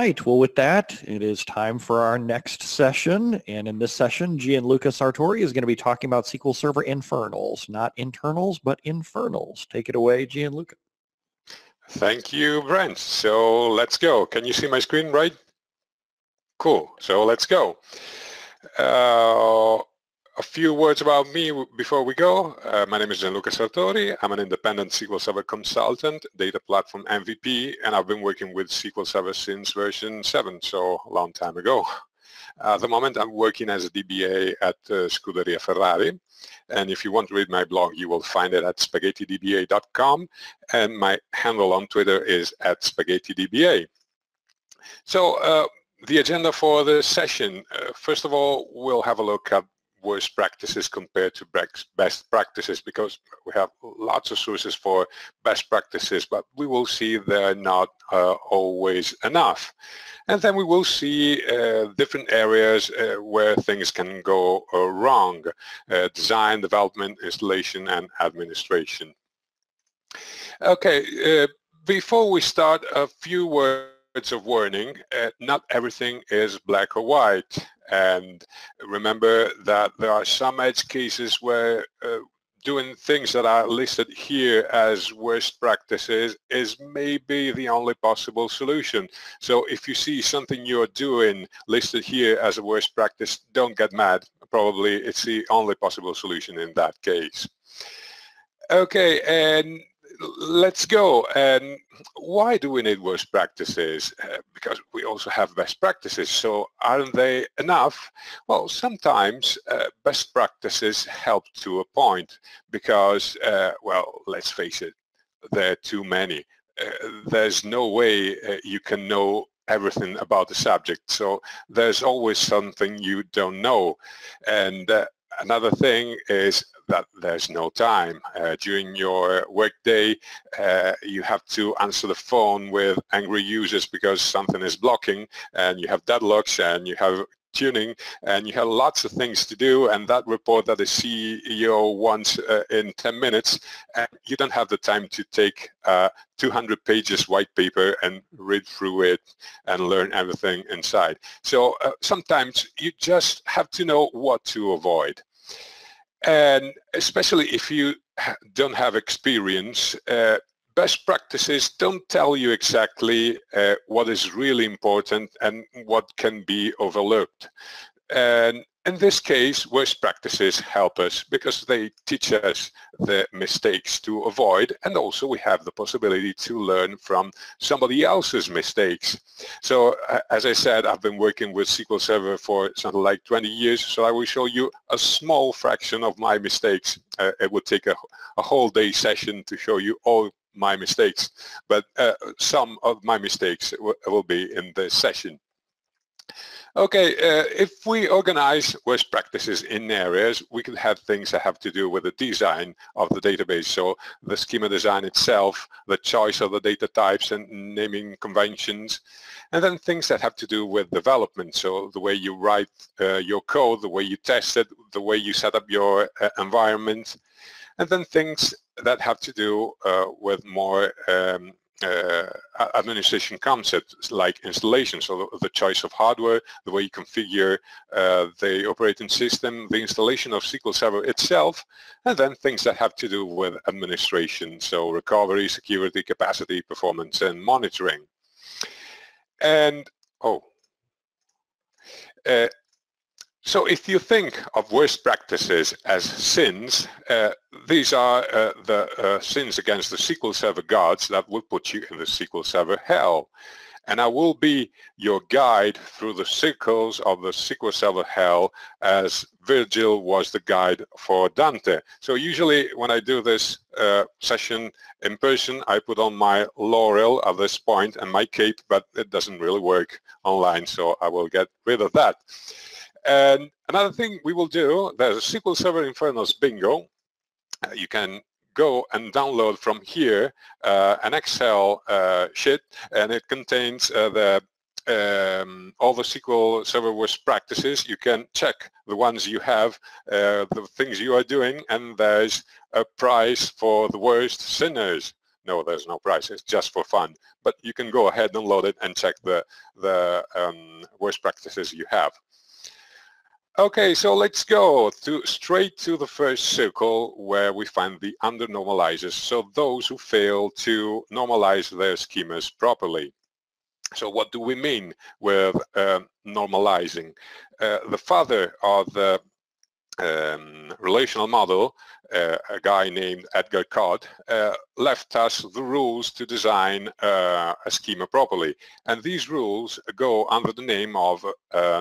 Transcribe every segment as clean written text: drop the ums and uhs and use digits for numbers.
right, well with that, it is time for our next session. And in this session, Gianluca Sartori is going to be talking about SQL Server Infernals. Not internals, but Infernals. Take it away, Gianluca. Thank you, Brent. So let's go. Can you see my screen, right? Cool. So let's go. A few words about me before we go. My name is Gianluca Sartori. I'm an independent SQL Server consultant, data platform MVP, and I've been working with SQL Server since version 7, so a long time ago. At the moment, I'm working as a DBA at Scuderia Ferrari. And if you want to read my blog, you will find it at spaghettidba.com. And my handle on Twitter is @spaghettidba. So the agenda for the session, first of all, we'll have a look at worst practices compared to best practices, because we have lots of sources for best practices, but we will see they're not always enough. And then we will see different areas where things can go wrong: design, development, installation, and administration. Okay, before we start, a few words of warning. Not everything is black or white, and remember that there are some edge cases where doing things that are listed here as worst practices is maybe the only possible solution. So if you see something you're doing listed here as a worst practice, don't get mad. Probably it's the only possible solution in that case. Okay, and let's go. And why do we need worst practices? Because we also have best practices. So aren't they enough? Well, sometimes best practices help to a point, because, well, let's face it, there are too many. There's no way you can know everything about the subject. So there's always something you don't know. And another thing is that there's no time. During your workday, you have to answer the phone with angry users because something is blocking, and you have deadlocks, and you have tuning, and you have lots of things to do, and that report that the CEO wants in 10 minutes, and you don't have the time to take 200 pages white paper and read through it and learn everything inside. So sometimes you just have to know what to avoid. And especially if you don't have experience, best practices don't tell you exactly what is really important and what can be overlooked. And in this case, worst practices help us because they teach us the mistakes to avoid, and also we have the possibility to learn from somebody else's mistakes. So as I said, I've been working with SQL Server for something like 20 years, so I will show you a small fraction of my mistakes. It would take a whole day session to show you all my mistakes, but some of my mistakes will be in this session. Okay, if we organize worst practices in areas, we can have things that have to do with the design of the database. So the schema design itself, the choice of the data types and naming conventions, and then things that have to do with development. So the way you write your code, the way you test it, the way you set up your environment, and then things that have to do with more administration concepts like installation, so the choice of hardware, the way you configure the operating system, the installation of SQL Server itself, and then things that have to do with administration, so recovery, security, capacity, performance, and monitoring. And so if you think of worst practices as sins, these are the sins against the SQL Server gods that will put you in the SQL Server hell. And I will be your guide through the circles of the SQL Server hell, as Virgil was the guide for Dante. So usually when I do this session in person, I put on my laurel at this point and my cape, but it doesn't really work online, so I will get rid of that. And another thing we will do, there's a SQL Server Infernals bingo. You can go and download from here an Excel sheet, and it contains all the SQL Server worst practices. You can check the ones you have, the things you are doing, and there's a prize for the worst sinners. No, there's no price. It's just for fun. But you can go ahead and load it and check the worst practices you have. Okay, so let's go straight to the first circle where we find the under-normalizers, so those who fail to normalize their schemas properly. So what do we mean with normalizing? The father of the relational model, a guy named Edgar Codd, left us the rules to design a schema properly. And these rules go under the name of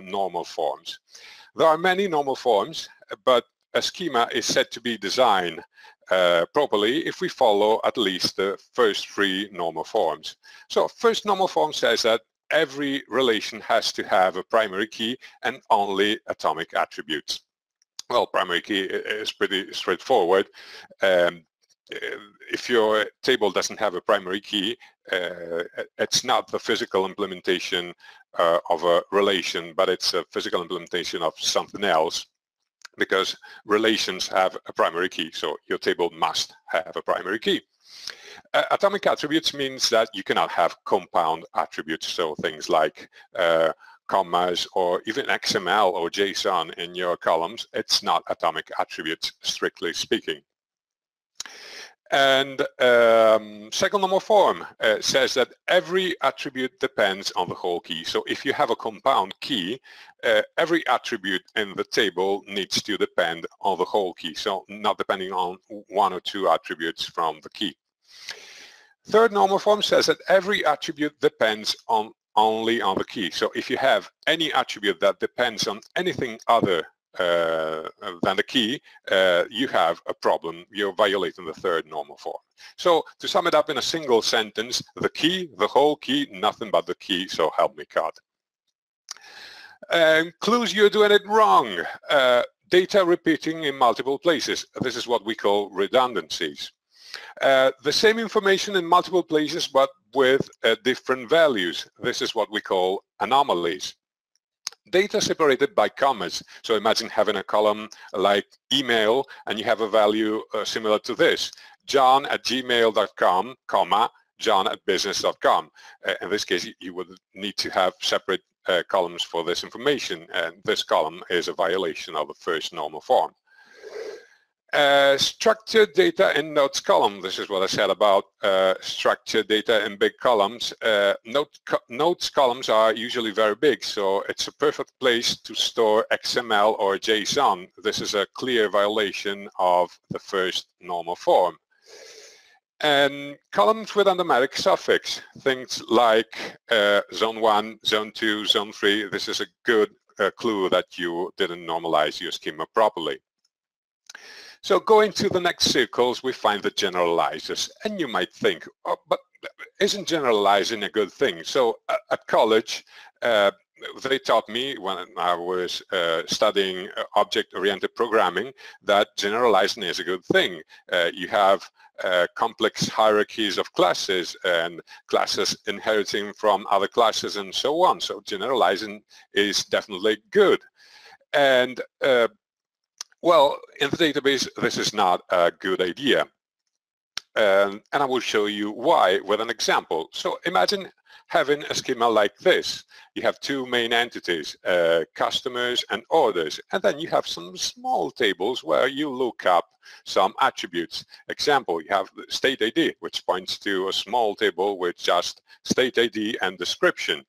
normal forms. There are many normal forms, but a schema is said to be designed properly if we follow at least the first three normal forms. So first normal form says that every relation has to have a primary key and only atomic attributes. Well, primary key is pretty straightforward. If your table doesn't have a primary key, it's not the physical implementation of a relation, but it's a physical implementation of something else, because relations have a primary key, so your table must have a primary key. Atomic attributes means that you cannot have compound attributes, so things like commas or even XML or JSON in your columns. It's not atomic attributes, strictly speaking. And second normal form says that every attribute depends on the whole key. So if you have a compound key, every attribute in the table needs to depend on the whole key, so not depending on one or two attributes from the key. Third normal form says that every attribute depends only on the key. So if you have any attribute that depends on anything other than the key, you have a problem. You're violating the third normal form. So to sum it up in a single sentence, the key, the whole key, nothing but the key, so help me God. Clues you're doing it wrong. Data repeating in multiple places. This is what we call redundancies. The same information in multiple places but with different values. This is what we call anomalies. Data separated by commas. So imagine having a column like email and you have a value similar to this. John@gmail.com, comma, John@business.com. In this case, you would need to have separate columns for this information, and this column is a violation of the first normal form. Structured data in notes column. This is what I said about structured data in big columns. Notes columns are usually very big, so it's a perfect place to store XML or JSON. This is a clear violation of the first normal form. And columns with automatic suffix, things like zone 1, zone 2, zone 3. This is a good clue that you didn't normalize your schema properly. So going to the next circles, we find the generalizers. And you might think, oh, but isn't generalizing a good thing? So at college, they taught me when I was studying object-oriented programming that generalizing is a good thing. You have complex hierarchies of classes and classes inheriting from other classes and so on. So generalizing is definitely good. And well, in the database, this is not a good idea. And I will show you why with an example. So imagine having a schema like this. You have two main entities, customers and orders, and then you have some small tables where you look up some attributes. Example, you have the state ID, which points to a small table with just state ID and description.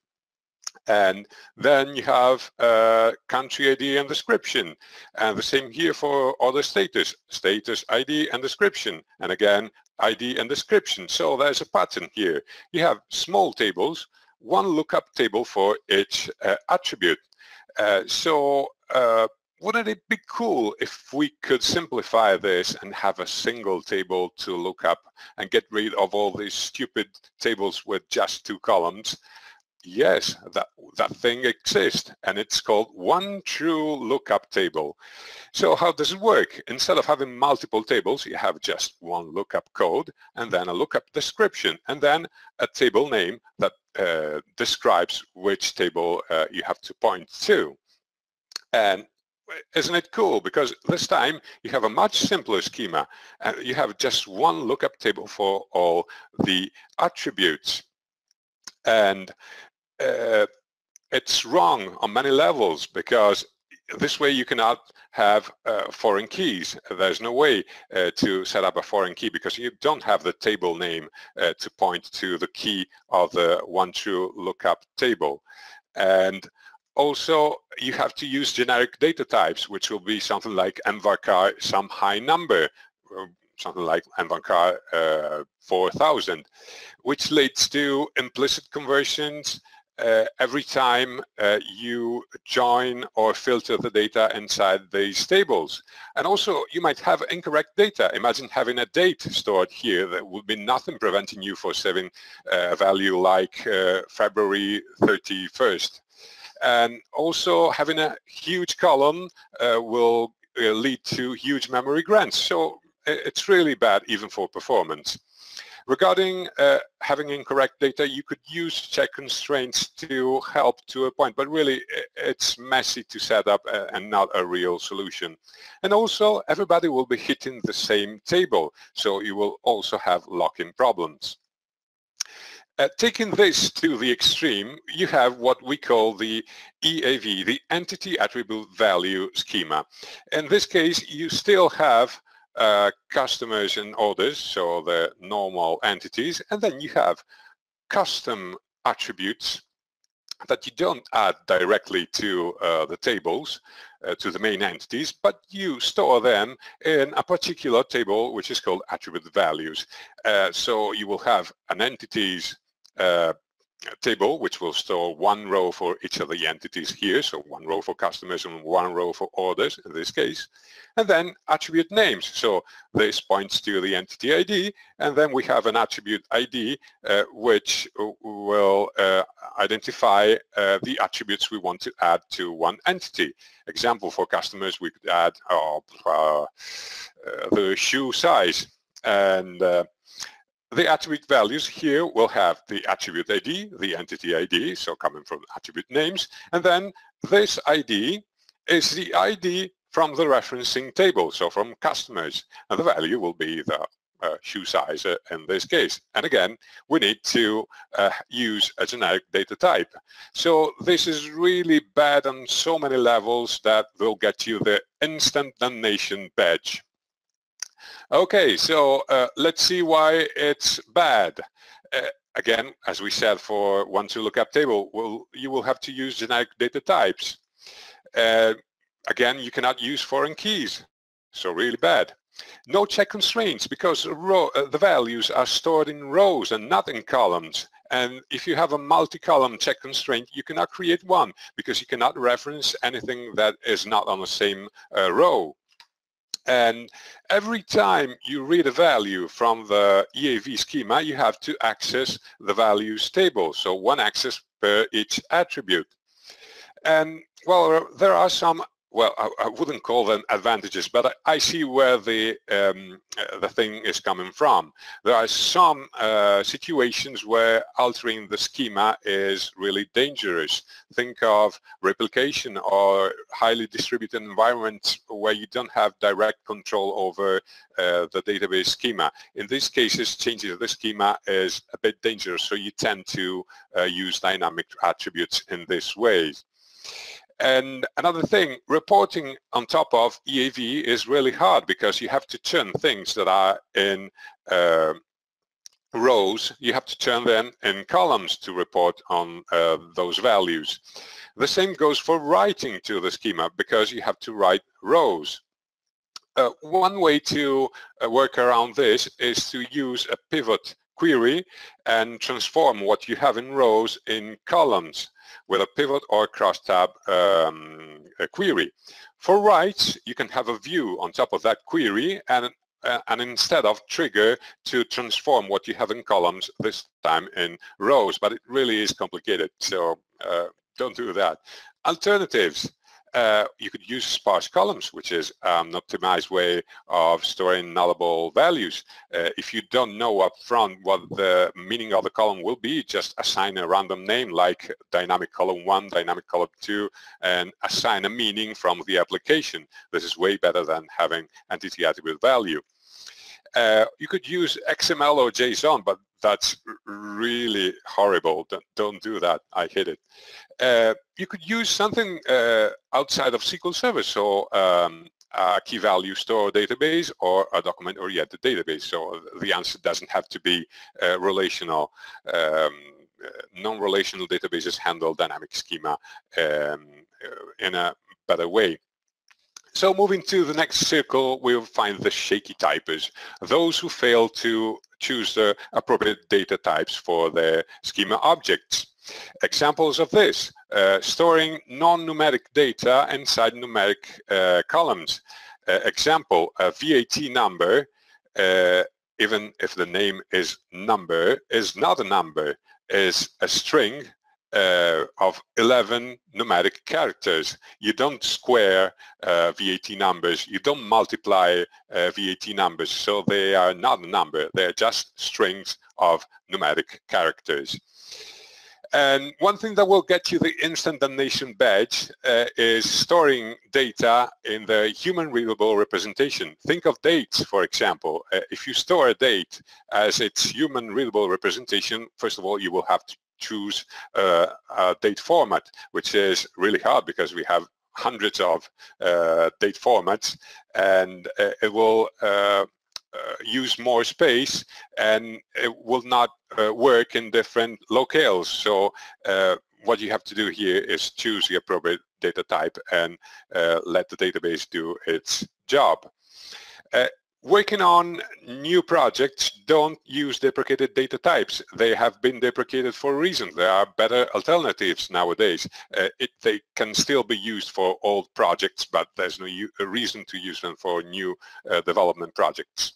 And then you have country ID and description. And the same here for order status, status ID and description. And again, ID and description. So there's a pattern here. You have small tables, one lookup table for each attribute. Wouldn't it be cool if we could simplify this and have a single table to look up and get rid of all these stupid tables with just two columns? Yes, that thing exists, and it's called one true lookup table. So how does it work? Instead of having multiple tables, you have just one lookup code and then a lookup description and then a table name that describes which table you have to point to. And isn't it cool? Because this time you have a much simpler schema. You have just one lookup table for all the attributes. And it's wrong on many levels, because this way you cannot have foreign keys. There's no way to set up a foreign key, because you don't have the table name to point to the key of the one true lookup table. And also you have to use generic data types, which will be something like mvarchar some high number, something like mvarchar 4000, which leads to implicit conversions every time you join or filter the data inside these tables. And also you might have incorrect data. Imagine having a date stored here. There would be nothing preventing you for saving a value like February 31st. And also having a huge column will lead to huge memory grants. So it's really bad even for performance. Regarding having incorrect data, you could use check constraints to help to a point, but really it's messy to set up and not a real solution. And also everybody will be hitting the same table, so you will also have lock-in problems. Taking this to the extreme, you have what we call the EAV, the Entity Attribute Value Schema. In this case, you still have customers and orders, so the normal entities, and then you have custom attributes that you don't add directly to the tables, to the main entities, but you store them in a particular table which is called attribute values. So you will have an entities table which will store one row for each of the entities here, so one row for customers and one row for orders in this case, and then attribute names. So this points to the entity ID, and then we have an attribute ID which will identify the attributes we want to add to one entity. Example, for customers we could add the shoe size, and the attribute values here will have the attribute ID, the entity ID, so coming from attribute names, and then this ID is the ID from the referencing table, so from customers, and the value will be the shoe size in this case. And again, we need to use a generic data type. So this is really bad on so many levels that will get you the instant damnation badge. Okay, so let's see why it's bad. Again, as we said, for one to lookup table, you will have to use generic data types. Again, you cannot use foreign keys, so really bad. No check constraints, because the values are stored in rows and not in columns. And if you have a multi-column check constraint, you cannot create one, because you cannot reference anything that is not on the same row. And every time you read a value from the EAV schema, you have to access the values table. So one access per each attribute. And well, there are some, well, I wouldn't call them advantages, but I see where the thing is coming from. There are some situations where altering the schema is really dangerous. Think of replication or highly distributed environments where you don't have direct control over the database schema. In these cases, changing the schema is a bit dangerous, so you tend to use dynamic attributes in this way. And another thing, reporting on top of EAV is really hard, because you have to turn things that are in rows, you have to turn them in columns to report on those values. The same goes for writing to the schema, because you have to write rows. One way to work around this is to use a pivot query and transform what you have in rows in columns with a pivot or crosstab query. For writes, you can have a view on top of that query, and instead of trigger to transform what you have in columns, this time in rows, but it really is complicated, so don't do that. Alternatives. You could use sparse columns, which is an optimized way of storing nullable values. If you don't know up front what the meaning of the column will be, just assign a random name like dynamic column 1, dynamic column 2, and assign a meaning from the application. This is way better than having entity attribute value. You could use XML or JSON, but that's really horrible. Don't do that. I hate it. You could use something outside of SQL Server, so a key value store database or a document-oriented database. So the answer doesn't have to be relational. Non-relational databases handle dynamic schema in a better way. So moving to the next circle, we'll find the shaky typers, those who fail to choose the appropriate data types for their schema objects. Examples of this, storing non-numeric data inside numeric columns. Example, a VAT number, even if the name is number, is not a number, is a string of 11 numeric characters. You don't square VAT numbers, you don't multiply VAT numbers, so they are not a number, they're just strings of numeric characters. And one thing that will get you the instant Damnation badge is storing data in the human readable representation. Think of dates, for example. If you store a date as its human readable representation, first of all, you will have to choose a date format, which is really hard because we have hundreds of date formats, and it will use more space, and it will not work in different locales. So what you have to do here is choose the appropriate data type and let the database do its job. Working on new projects, don't use deprecated data types. They have been deprecated for a reason. There are better alternatives nowadays. They can still be used for old projects, but there's no reason to use them for new development projects.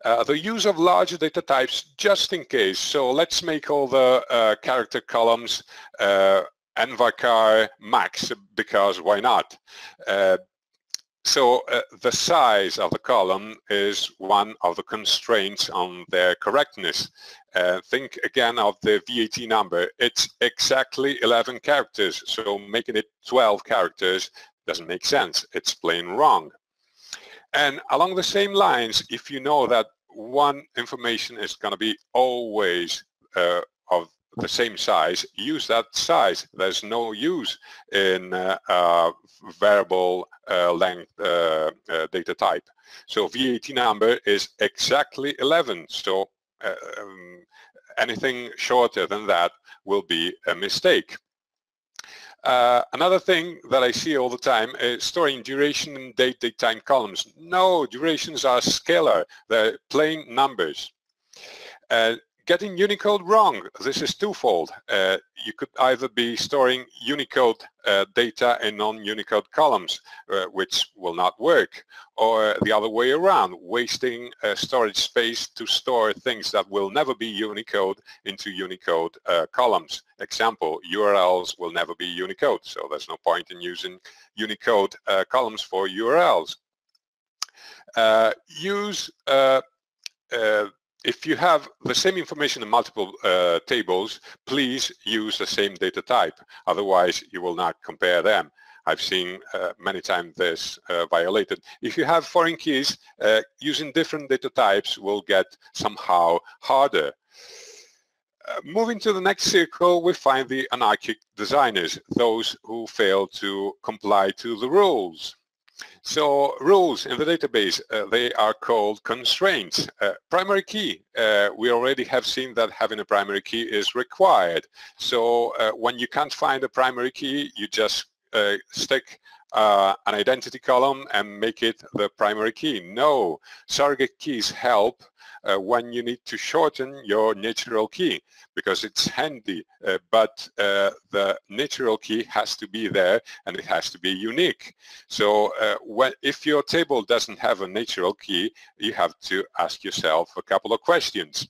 The use of larger data types just in case. So let's make all the character columns nvarchar max, because why not? So the size of the column is one of the constraints on their correctness. Think again of the VAT number. It's exactly 11 characters, so making it 12 characters doesn't make sense. It's plain wrong. And along the same lines, if you know that one information is going to be always of the same size, use that size. There's no use in variable length data type. So VAT number is exactly 11. So anything shorter than that will be a mistake. Another thing that I see all the time is storing duration in date time columns. No, durations are scalar. They're plain numbers. Getting Unicode wrong. This is twofold. You could either be storing Unicode data in non-Unicode columns, which will not work, or the other way around, wasting storage space to store things that will never be Unicode into Unicode columns. Example, URLs will never be Unicode, so there's no point in using Unicode columns for URLs. If you have the same information in multiple tables, please use the same data type. Otherwise, you will not compare them. I've seen many times this violated. If you have foreign keys, using different data types will get somehow harder. Moving to the next circle, we find the anarchic designers, those who fail to comply to the rules. So rules in the database, they are called constraints. Primary key, we already have seen that having a primary key is required. So when you can't find a primary key, you just stick an identity column and make it the primary key. No, surrogate keys help when you need to shorten your natural key, because it's handy, but the natural key has to be there and it has to be unique. So if your table doesn't have a natural key, you have to ask yourself a couple of questions.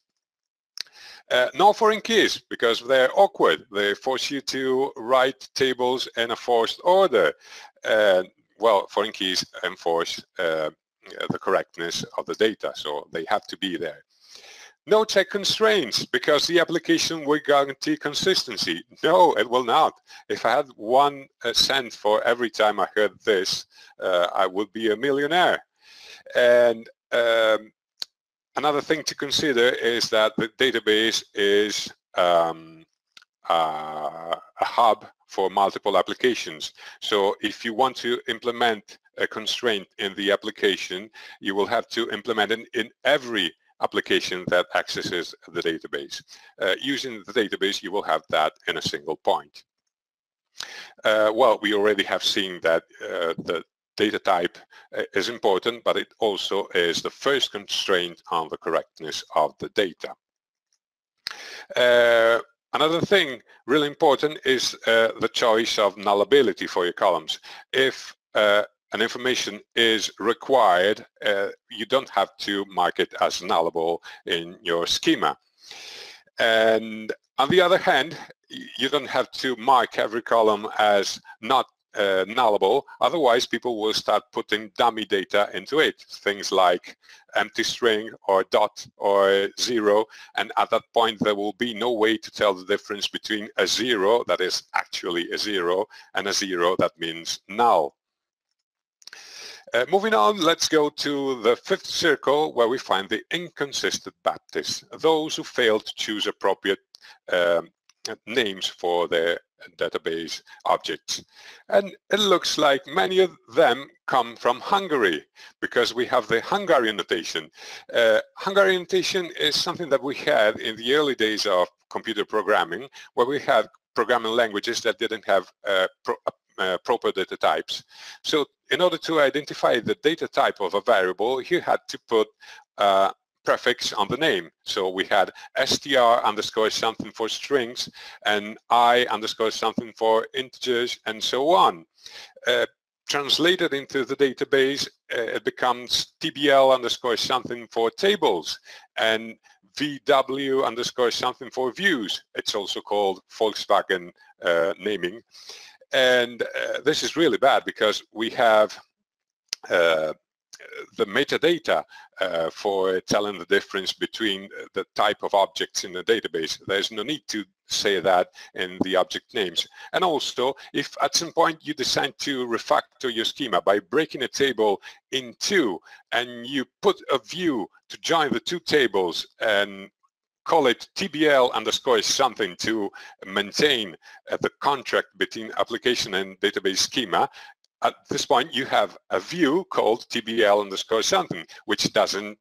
No foreign keys, because they're awkward. They force you to write tables in a forced order. Well, foreign keys enforce the correctness of the data, so they have to be there. No check constraints, because the application will guarantee consistency. No, it will not. If I had 1 cent for every time I heard this, I would be a millionaire. And another thing to consider is that the database is a hub for multiple applications. So if you want to implement a constraint in the application, you will have to implement it in every application that accesses the database. Using the database, you will have that in a single point. Well, we already have seen that the data type is important, but it also is the first constraint on the correctness of the data. Another thing really important is the choice of nullability for your columns. If an information is required, you don't have to mark it as nullable in your schema. And on the other hand, you don't have to mark every column as not nullable, otherwise people will start putting dummy data into it, things like empty string or dot or 0, and at that point there will be no way to tell the difference between a 0 that is actually a 0 and a 0 that means null. Moving on, let's go to the 5th circle, where we find the inconsistent Baptists, those who fail to choose appropriate names for their database objects. And it looks like many of them come from Hungary, because we have the Hungarian notation. Hungarian notation is something that we had in the early days of computer programming, where we had programming languages that didn't have proper data types. So in order to identify the data type of a variable, you had to put a prefix on the name. So we had str underscore something for strings and I underscore something for integers and so on. Translated into the database, it becomes tbl underscore something for tables and vw underscore something for views. It's also called Volkswagen naming. And this is really bad, because we have the metadata for telling the difference between the type of objects in the database. There's no need to say that in the object names. And also, if at some point you decide to refactor your schema by breaking a table in two, and you put a view to join the two tables and call it TBL underscore something to maintain the contract between application and database schema, at this point you have a view called TBL underscore something, which doesn't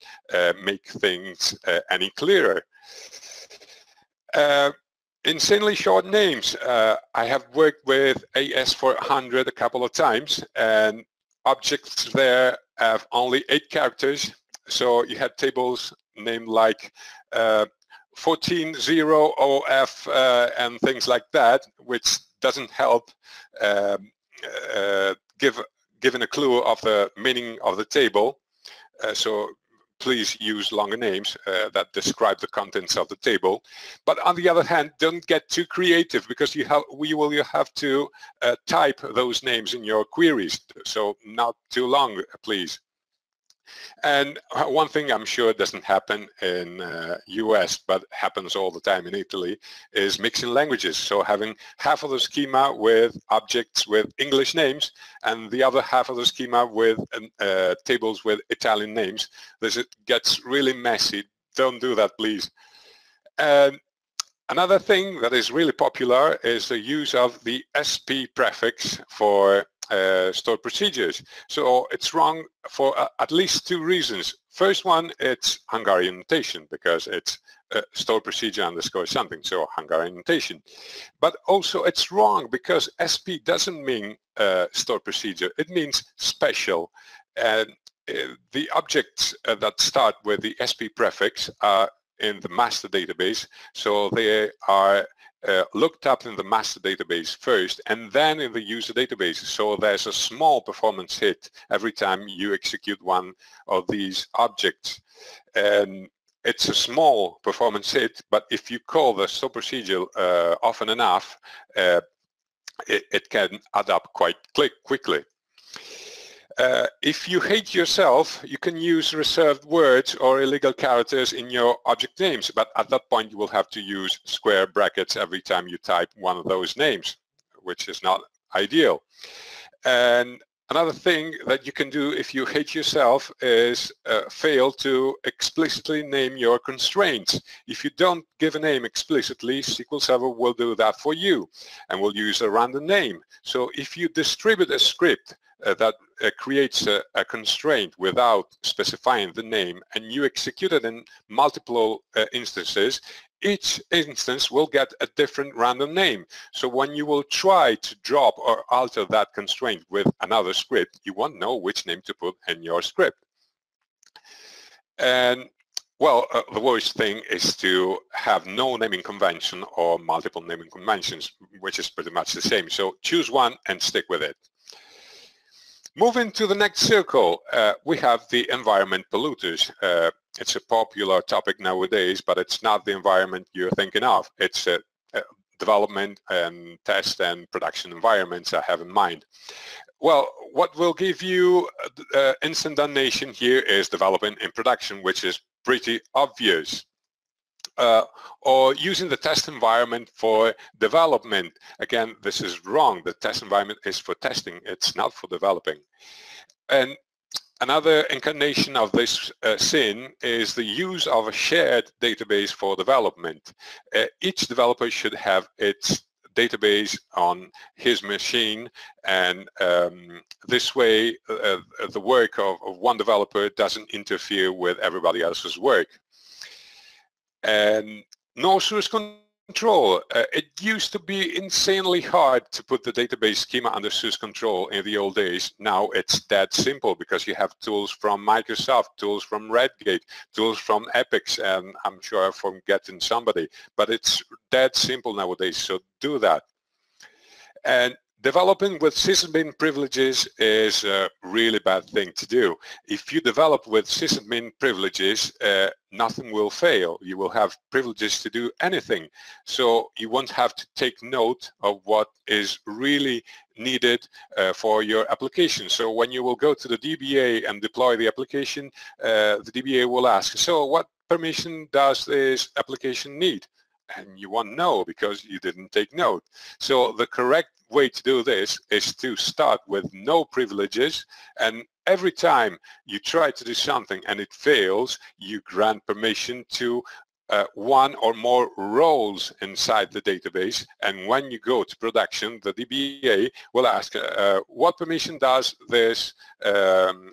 make things any clearer. Insanely short names. I have worked with AS400 a couple of times, and objects there have only 8 characters. So you had tables named like 140OF and things like that, which doesn't help given a clue of the meaning of the table. So please use longer names that describe the contents of the table. But on the other hand, don't get too creative, because you will have to type those names in your queries. So not too long, please. And one thing I'm sure doesn't happen in US, but happens all the time in Italy, is mixing languages. So having half of the schema with objects with English names and the other half of the schema with tables with Italian names. This gets really messy. Don't do that, please. And another thing that is really popular is the use of the SP prefix for stored procedures. So it's wrong for at least 2 reasons. First one, it's Hungarian notation, because it's stored procedure underscore something, so Hungarian notation. But also it's wrong because SP doesn't mean stored procedure, it means special. And the objects that start with the SP prefix are in the master database, so they are looked up in the master database first and then in the user database. So there's a small performance hit every time you execute one of these objects. And it's a small performance hit, but if you call the stop procedure often enough, it can add up quite quickly. If you hate yourself, you can use reserved words or illegal characters in your object names, but at that point you will have to use square brackets every time you type one of those names, which is not ideal. And another thing that you can do if you hate yourself is fail to explicitly name your constraints. If you don't give a name explicitly, SQL Server will do that for you and will use a random name. So if you distribute a script that creates a constraint without specifying the name and you execute it in multiple instances, each instance will get a different random name. So when you will try to drop or alter that constraint with another script, you won't know which name to put in your script. And well, the worst thing is to have no naming convention or multiple naming conventions, which is pretty much the same. So choose one and stick with it. Moving to the next circle, we have the environment polluters. It's a popular topic nowadays, but it's not the environment you're thinking of. It's development and test and production environments I have in mind. Well, what will give you instant damnation here is development in production, which is pretty obvious. Or using the test environment for development. Again, this is wrong. The test environment is for testing. It's not for developing. And another incarnation of this sin is the use of a shared database for development. Each developer should have its database on his machine, and this way the work of one developer doesn't interfere with everybody else's work. And no source control. It used to be insanely hard to put the database schema under source control in the old days. Now it's that simple because you have tools from Microsoft, tools from Redgate, tools from Epix, and I'm sure I'm forgetting somebody, but it's that simple nowadays, so do that. And developing with sysadmin privileges is a really bad thing to do. If you develop with sysadmin privileges, nothing will fail. You will have privileges to do anything. So you won't have to take note of what is really needed for your application. So when you will go to the DBA and deploy the application, the DBA will ask, so what permission does this application need? And you won't know because you didn't take note. So the correct way to do this is to start with no privileges, and every time you try to do something and it fails, you grant permission to one or more roles inside the database, and when you go to production, the DBA will ask, what permission does this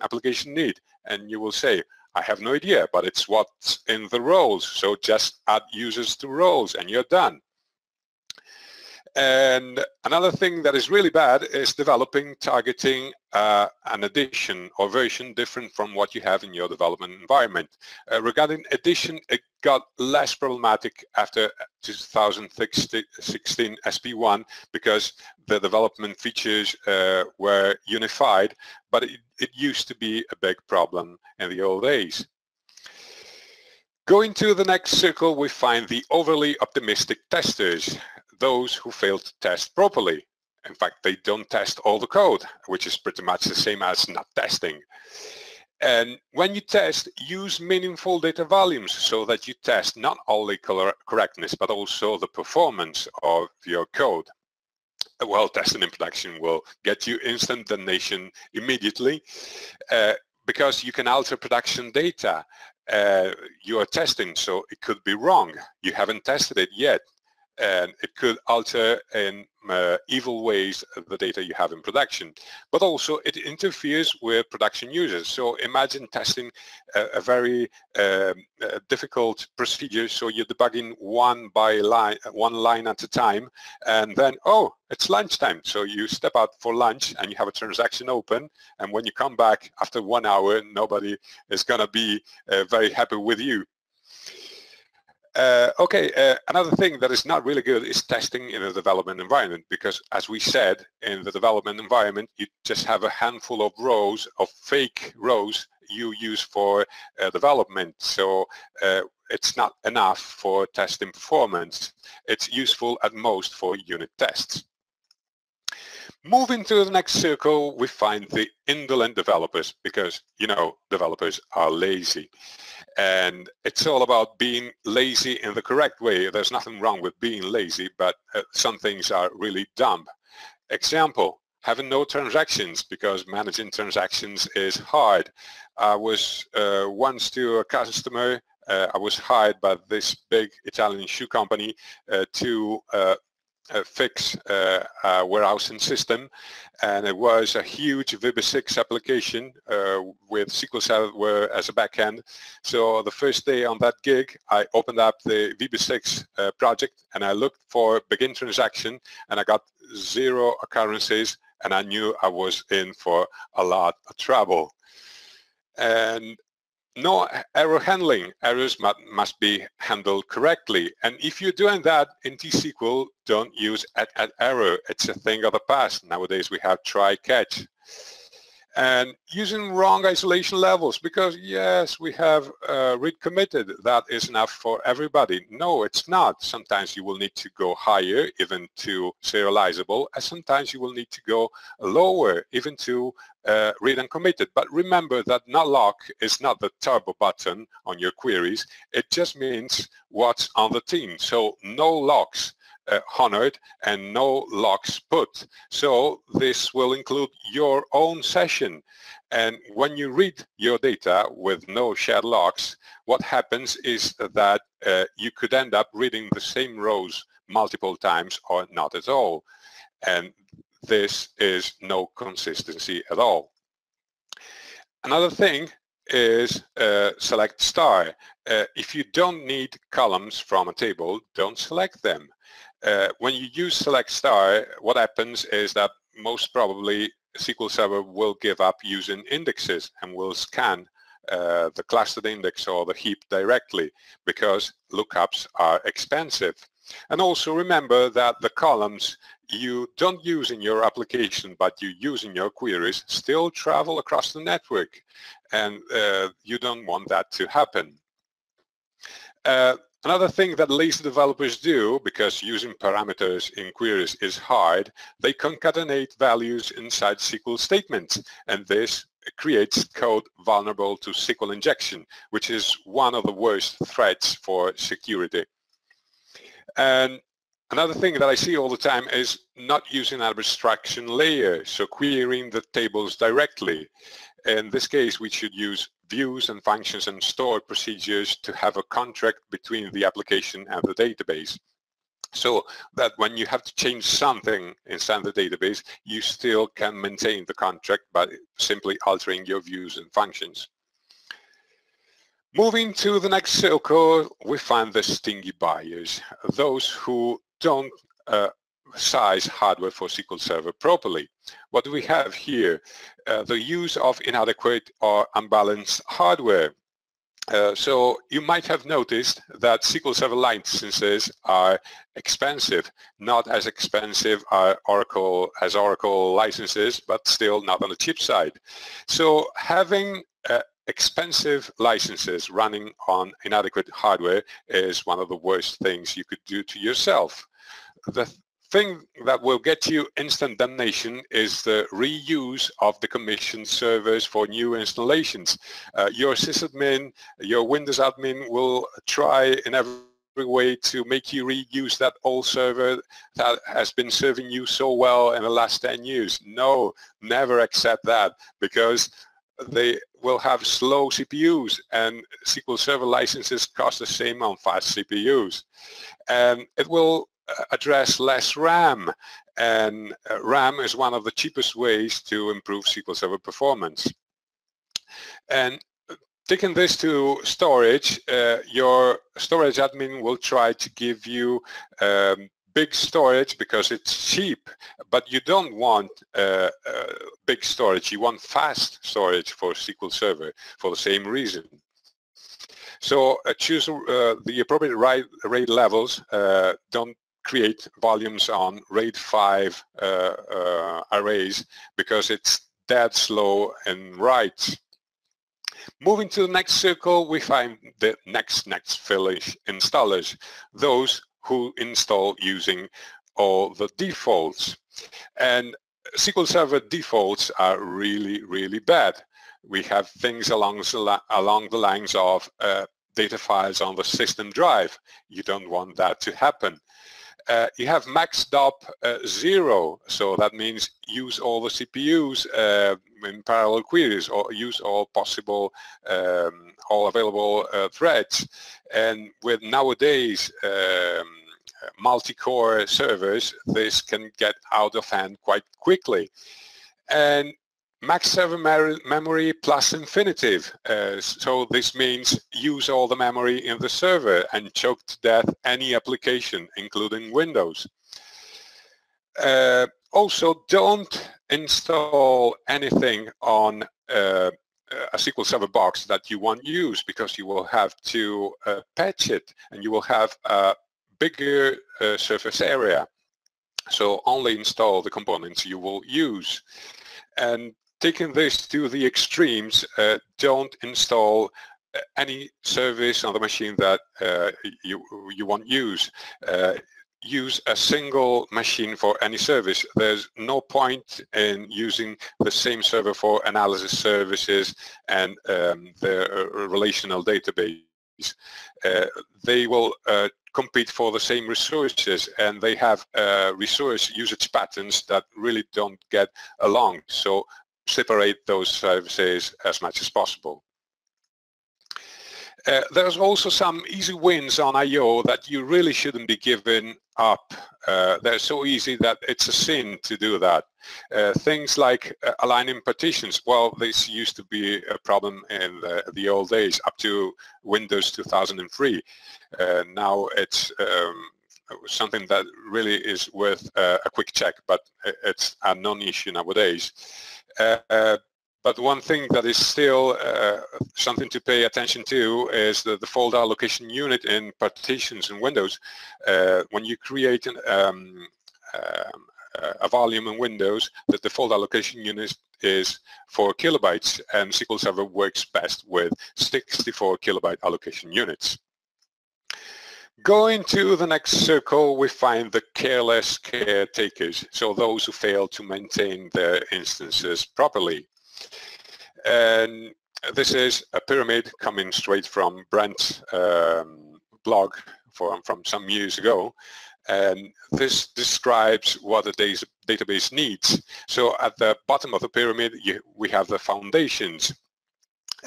application need? And you will say, I have no idea, but it's what's in the roles, so just add users to roles and you're done. And another thing that is really bad is developing, targeting an addition or version different from what you have in your development environment. Regarding addition, it got less problematic after 2016 SP1 because the development features were unified, but it used to be a big problem in the old days. Going to the next circle, we find the overly optimistic testers, those who fail to test properly. In fact, they don't test all the code, which is pretty much the same as not testing. And when you test, use meaningful data volumes so that you test not only correctness, but also the performance of your code. Well, testing in production will get you instant damnation immediately because you can alter production data. You are testing, so it could be wrong. You haven't tested it yet, and it could alter in evil ways the data you have in production. But also it interferes with production users. So imagine testing a very difficult procedure. So you're debugging one line at a time, and then, oh, it's lunchtime. So you step out for lunch and you have a transaction open, and when you come back after 1 hour, nobody is going to be very happy with you. Another thing that is not really good is testing in a development environment, because as we said, in the development environment, you just have a handful of rows, of fake rows you use for development. So it's not enough for testing performance. It's useful at most for unit tests. Moving to the next circle, we find the indolent developers, because, you know, developers are lazy. And it's all about being lazy in the correct way. There's nothing wrong with being lazy, but some things are really dumb. Example, having no transactions, because managing transactions is hard. I was once to a customer, I was hired by this big Italian shoe company to fix a warehousing system, and it was a huge VB6 application with SQL Server as a backend. So the first day on that gig, I opened up the VB6 project and I looked for begin transaction, and I got 0 occurrences, and I knew I was in for a lot of trouble. And no error handling. Errors must be handled correctly. And if you're doing that in T-SQL, don't use add error. It's a thing of the past. Nowadays we have try catch. And using wrong isolation levels, because yes, we have read committed. That is enough for everybody. No, it's not. Sometimes you will need to go higher, even to serializable, and sometimes you will need to go lower, even to read uncommitted. But remember that not lock is not the turbo button on your queries. It just means what's on the team. So no locks honored and no locks put. So this will include your own session. And when you read your data with no shared locks, what happens is that you could end up reading the same rows multiple times or not at all. And this is no consistency at all. Another thing is select star. If you don't need columns from a table, don't select them. When you use select star, what happens is that most probably SQL Server will give up using indexes and will scan the clustered index or the heap directly, because lookups are expensive. And also remember that the columns you don't use in your application but you use in your queries still travel across the network, and you don't want that to happen. Another thing that lazy developers do, because using parameters in queries is hard, they concatenate values inside SQL statements, and this creates code vulnerable to SQL injection, which is one of the worst threats for security. And another thing that I see all the time is not using an abstraction layer, so querying the tables directly. In this case, we should use views and functions and stored procedures to have a contract between the application and the database, so that when you have to change something inside the database, you still can maintain the contract by simply altering your views and functions. Moving to the next circle, we find the stingy buyers, those who don't size hardware for SQL Server properly. What do we have here? The use of inadequate or unbalanced hardware. So you might have noticed that SQL Server licenses are expensive, not as expensive as Oracle licenses, but still not on the cheap side. So having expensive licenses running on inadequate hardware is one of the worst things you could do to yourself. The thing that will get you instant damnation is the reuse of the commissioned servers for new installations. Your sysadmin, your Windows admin will try in every way to make you reuse that old server that has been serving you so well in the last 10 years. No, never accept that, because they will have slow CPUs, and SQL Server licenses cost the same on fast CPUs. And it will address less RAM, and RAM is one of the cheapest ways to improve SQL Server performance. And taking this to storage, your storage admin will try to give you big storage because it's cheap, but you don't want big storage. You want fast storage for SQL Server for the same reason. So choose the appropriate RAID levels. Don't create volumes on RAID 5 arrays, because it's dead slow in writes. Moving to the next circle, we find the next village installers, those who install using all the defaults. And SQL Server defaults are really, really bad. We have things along the lines of data files on the system drive. You don't want that to happen. You have max DOP 0, so that means use all the CPUs in parallel queries, or use all possible, all available threads. And with nowadays multi-core servers, this can get out of hand quite quickly. And max server memory plus infinitive. So this means use all the memory in the server and choke to death any application, including Windows. Also, don't install anything on a SQL Server box that you won't use, because you will have to patch it, and you will have a bigger surface area. So only install the components you will use. And taking this to the extremes, don't install any service on the machine that you won't use. Use a single machine for any service. There's no point in using the same server for analysis services and the relational database. They will compete for the same resources, and they have resource usage patterns that really don't get along. So separate those services as much as possible. There's also some easy wins on I/O that you really shouldn't be giving up. They're so easy that it's a sin to do that. Things like aligning partitions. Well, this used to be a problem in the old days, up to Windows 2003. Now it's something that really is worth a quick check, but it's a non-issue nowadays. But one thing that is still something to pay attention to is the folder allocation unit in partitions in Windows. When you create a volume in Windows, the default allocation unit is 4 kilobytes, and SQL Server works best with 64 kilobyte allocation units. Going to the next circle, we find the careless caretakers, so those who fail to maintain their instances properly. And this is a pyramid coming straight from Brent's blog from some years ago. And this describes what a database needs. So at the bottom of the pyramid, we have the foundations.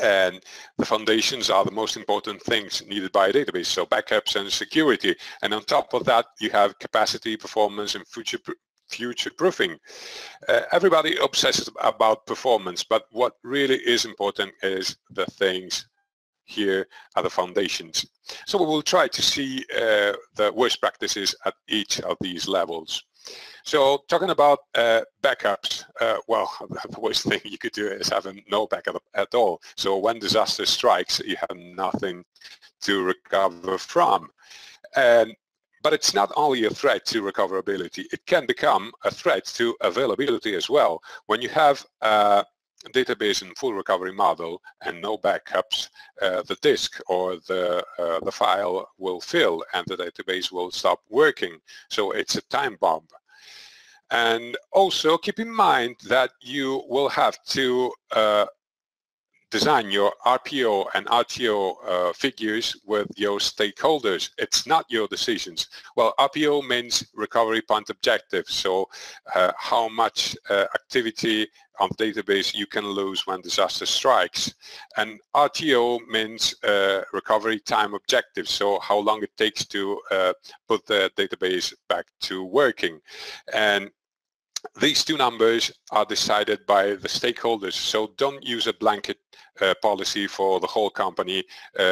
And the foundations are the most important things needed by a database, so backups and security. And on top of that, you have capacity, performance, and future-proofing. Everybody obsesses about performance, but what really is important is the things here are the foundations. So we will try to see the worst practices at each of these levels. So talking about backups, well, the worst thing you could do is have no backup at all. So when disaster strikes, you have nothing to recover from. But it's not only a threat to recoverability, it can become a threat to availability as well. When you have a database in full recovery model and no backups, the disk or the file will fill and the database will stop working. So it's a time bomb. And also keep in mind that you will have to design your RPO and RTO figures with your stakeholders. It's not your decisions. Well, RPO means recovery point objective, so how much activity on the database you can lose when disaster strikes. And RTO means recovery time objective, so how long it takes to put the database back to working. And these two numbers are decided by the stakeholders, so don't use a blanket policy for the whole company,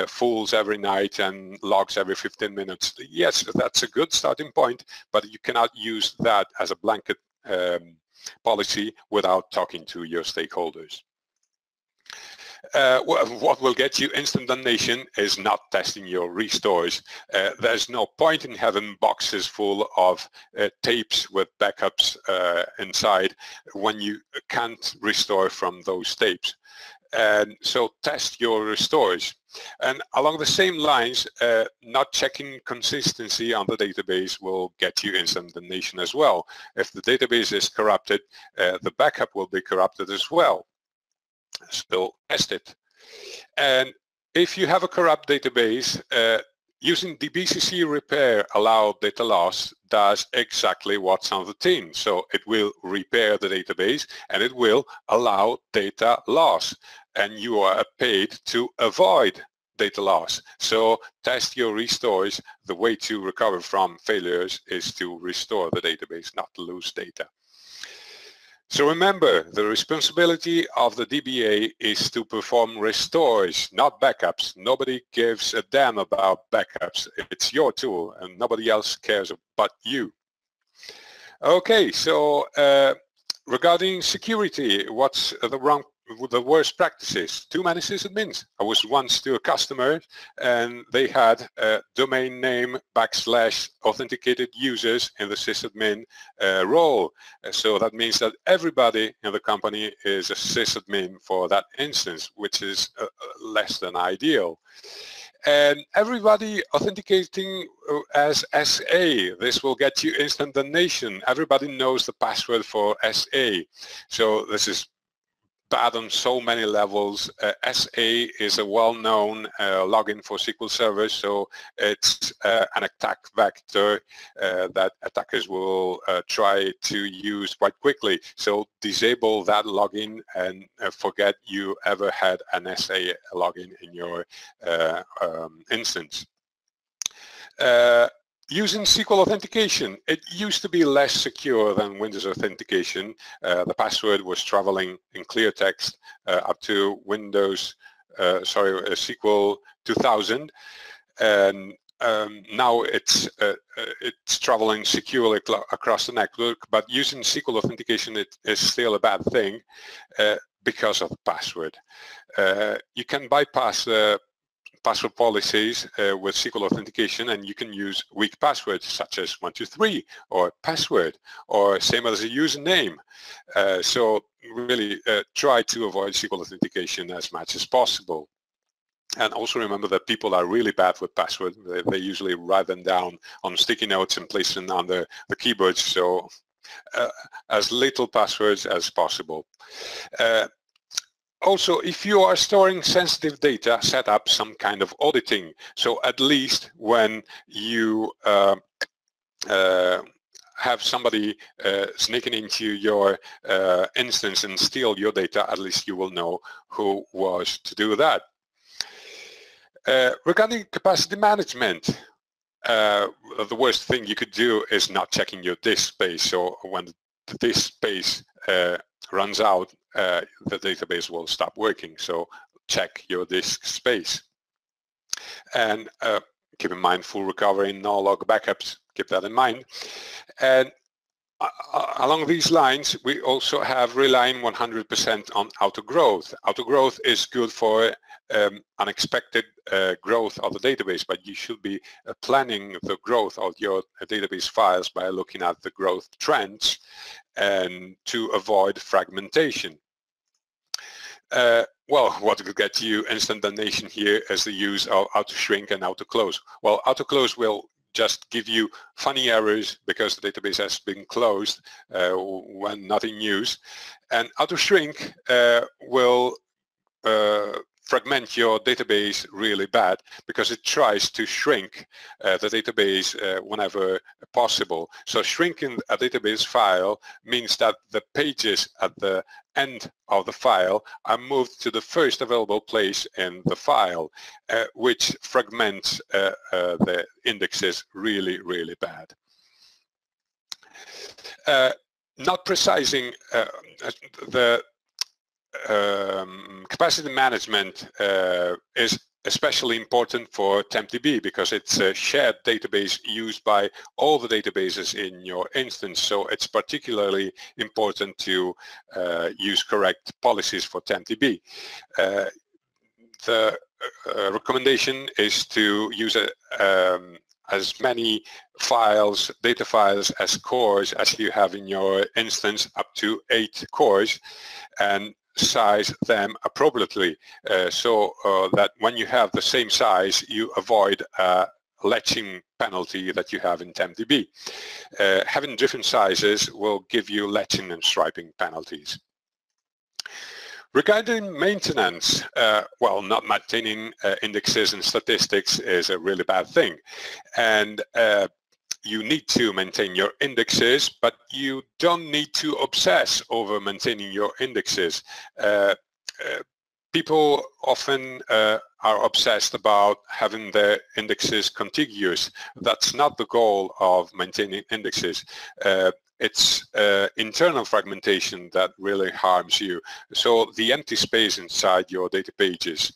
fulls every night and logs every 15 minutes. Yes, that's a good starting point, but you cannot use that as a blanket policy without talking to your stakeholders. What will get you instant damnation is not testing your restores. There's no point in having boxes full of tapes with backups inside when you can't restore from those tapes. And so test your restores. And along the same lines, not checking consistency on the database will get you instant damnation as well. If the database is corrupted, the backup will be corrupted as well. So test it. And if you have a corrupt database, using DBCC repair allow data loss does exactly what's on the tin. So it will repair the database and it will allow data loss. And you are paid to avoid data loss. So test your restores. The way to recover from failures is to restore the database, not to lose data. So remember, the responsibility of the DBA is to perform restores, not backups. Nobody gives a damn about backups. It's your tool and nobody else cares but you. Okay, so regarding security, what's the worst practices? Too many sysadmins. I was once to a customer and they had a domain name / authenticated users in the sysadmin role. So that means that everybody in the company is a sysadmin for that instance, which is less than ideal. And everybody authenticating as SA. This will get you instant damnation. Everybody knows the password for SA. So this is bad on so many levels. SA is a well-known login for SQL Server, so it's an attack vector that attackers will try to use quite quickly. So disable that login and forget you ever had an SA login in your instance. Using SQL authentication, it used to be less secure than Windows authentication. The password was traveling in clear text up to SQL 2000, and now it's traveling securely across the network. But using SQL authentication, it is still a bad thing because of the password. You can bypass the password policies with SQL authentication, and you can use weak passwords such as 123 or password or same as a username. So really try to avoid SQL authentication as much as possible. And also remember that people are really bad with passwords. They usually write them down on sticky notes and place them on the keyboards. So as little passwords as possible. Also, if you are storing sensitive data, set up some kind of auditing. So at least when you have somebody sneaking into your instance and steal your data, at least you will know who was to do that. Regarding capacity management, the worst thing you could do is not checking your disk space. So when the disk space runs out, the database will stop working. So check your disk space. And keep in mind full recovery, no log backups, keep that in mind. And along these lines, we also have relying 100% on auto-growth. Auto-growth is good for unexpected growth of the database, but you should be planning the growth of your database files by looking at the growth trends and to avoid fragmentation. Well, what could get you instant damnation here is the use of auto-shrink and auto-close. Well, auto-close will just give you funny errors because the database has been closed when not in use. And auto-shrink will fragment your database really bad because it tries to shrink the database whenever possible. So shrinking a database file means that the pages at the end of the file are moved to the first available place in the file, which fragments the indexes really, really bad. Not precising the capacity management is especially important for TempDB because it's a shared database used by all the databases in your instance. So it's particularly important to use correct policies for TempDB. The recommendation is to use as many files, data files as cores as you have in your instance, up to 8 cores, and size them appropriately so that when you have the same size, you avoid latching penalty that you have in TempDB. Having different sizes will give you latching and striping penalties. Regarding maintenance, well, not maintaining indexes and statistics is a really bad thing. And you need to maintain your indexes, but you don't need to obsess over maintaining your indexes. People often are obsessed about having their indexes contiguous. That's not the goal of maintaining indexes. It's internal fragmentation that really harms you. So the empty space inside your data pages.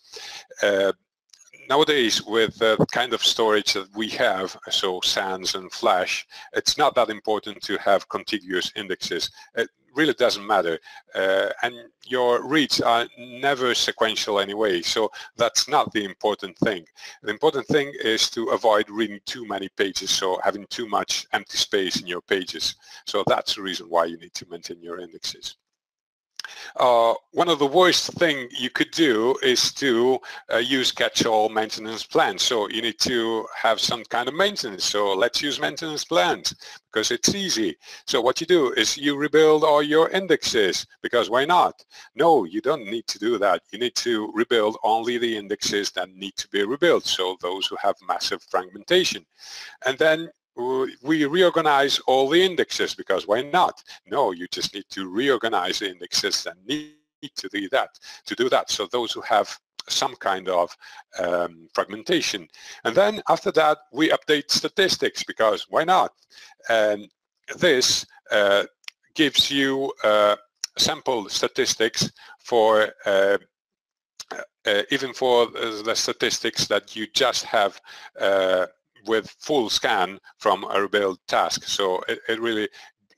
Nowadays, with the kind of storage that we have, so SANs and Flash, it's not that important to have contiguous indexes. It really doesn't matter. And your reads are never sequential anyway, so that's not the important thing. The important thing is to avoid reading too many pages, so having too much empty space in your pages. So that's the reason why you need to maintain your indexes. One of the worst thing you could do is to use catch-all maintenance plans. So you need to have some kind of maintenance. So let's use maintenance plans because it's easy. So what you do is you rebuild all your indexes because why not? No, you don't need to do that. You need to rebuild only the indexes that need to be rebuilt. So those who have massive fragmentation. And then we reorganize all the indexes because why not? No, you just need to reorganize the indexes that need to do that. So those who have some kind of fragmentation. And then after that, we update statistics because why not? And this gives you sample statistics for even for the statistics that you just have with full scan from a rebuild task. So it really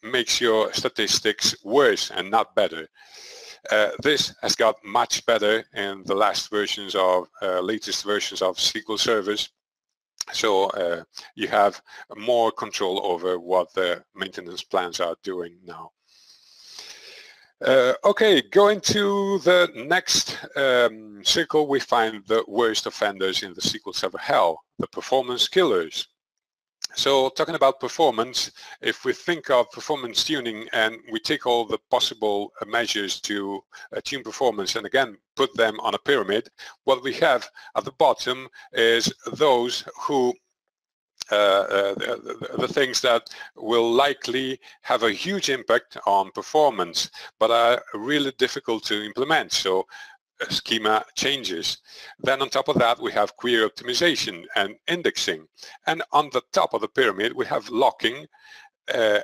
makes your statistics worse and not better. This has got much better in the last versions of, latest versions of SQL servers. So you have more control over what the maintenance plans are doing now. Okay, going to the next circle, we find the worst offenders in the SQL Server hell, the performance killers. So talking about performance, if we think of performance tuning and we take all the possible measures to tune performance and again put them on a pyramid, what we have at the bottom is those who the things that will likely have a huge impact on performance but are really difficult to implement. So schema changes. Then on top of that we have query optimization and indexing, and on the top of the pyramid we have locking